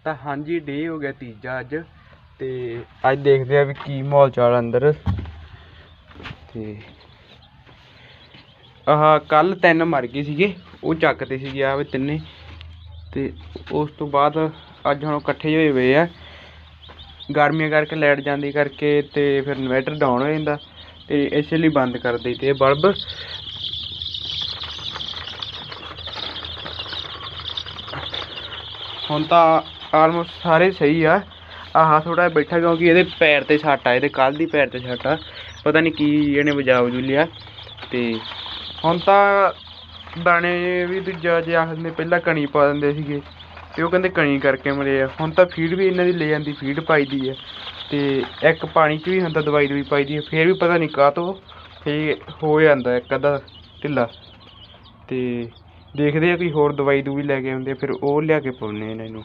ਤਾਂ ਹਾਂਜੀ ਡੇ ਹੋ ਗਿਆ ਤੀਜਾ ਅੱਜ। ਤੇ ਅੱਜ ਦੇਖਦੇ ਆ ਵੀ ਕੀ ਮਾਹੌਲ ਚਾਲ ਅੰਦਰ। ਤੇ ਆਹ ਕੱਲ 3 ਮਰ ਗਏ ਸੀਗੇ, ਉਹ ਚੱਕਦੇ ਸੀਗੇ ਆ ਵੀ 3। ਤੇ ਉਸ ਤੋਂ ਬਾਅਦ ਅੱਜ ਹੁਣ ਇਕੱਠੇ ਹੋਏ ਹੋਏ ਆ ਗਰਮੀਆਂ ਕਰਕੇ, ਲਾਈਟ ਜਾਂਦੀ ਕਰਕੇ। ਤੇ ਫਿਰ ਇਨਵਰਟਰ ਡਾਊਨ ਹੋ ਜਾਂਦਾ ਤੇ ਇਸੇ ਲਈ ਬੰਦ ਕਰ ਦਈਦੇ ਬਲਬ। ਹੁਣ ਤਾਂ ਆਲਮੋਸਟ ਸਾਰੇ ਸਹੀ ਆ। ਆਹ ਥੋੜਾ ਜਿਹਾ ਬੈਠਾ ਕਿਉਂਕਿ ਇਹਦੇ ਪੈਰ ਤੇ ਸੱਟ ਆ, ਇਹਦੇ ਕੱਲ੍ਹ ਦੀ ਪੈਰ ਤੇ ਸੱਟ ਆ, ਪਤਾ ਨਹੀਂ ਕੀ ਇਹਨੇ ਵਜਾ ਵਜੂ ਲਿਆ। ਤੇ ਹੁਣ ਤਾਂ ਦਾਣੇ ਵੀ ਦੂਜਾ ਜੇ ਆਖਦੇ ਪਹਿਲਾਂ ਕਣੀ ਪਾ ਦਿੰਦੇ ਸੀਗੇ ਤੇ ਉਹ ਕਹਿੰਦੇ ਕਣੀ ਕਰਕੇ ਮਰੇ ਆ। ਹੁਣ ਤਾਂ ਫੀਡ ਵੀ ਇਹਨਾਂ ਦੀ ਲੈ ਜਾਂਦੀ, ਫੀਡ ਪਾਈ ਦੀ ਹੈ। ਤੇ ਇੱਕ ਪਾਣੀ 'ਚ ਵੀ ਹੁੰਦਾ, ਦਵਾਈ ਦਵਾਈ ਪਾਈ ਦੀ ਹੈ। ਫਿਰ ਵੀ ਪਤਾ ਨਹੀਂ ਕਾਹਤੋਂ ਫਿਰ ਹੋ ਜਾਂਦਾ ਇੱਕ ਅੱਧਾ ਢਿੱਲਾ। ਤੇ ਦੇਖਦੇ ਆ ਕੋਈ ਹੋਰ ਦਵਾਈ ਦਵੂਈ ਲੈ ਕੇ ਆਉਂਦੇ, ਫਿਰ ਉਹ ਲਿਆ ਕੇ ਪਾਉਂਦੇ ਇਹਨਾਂ ਨੂੰ।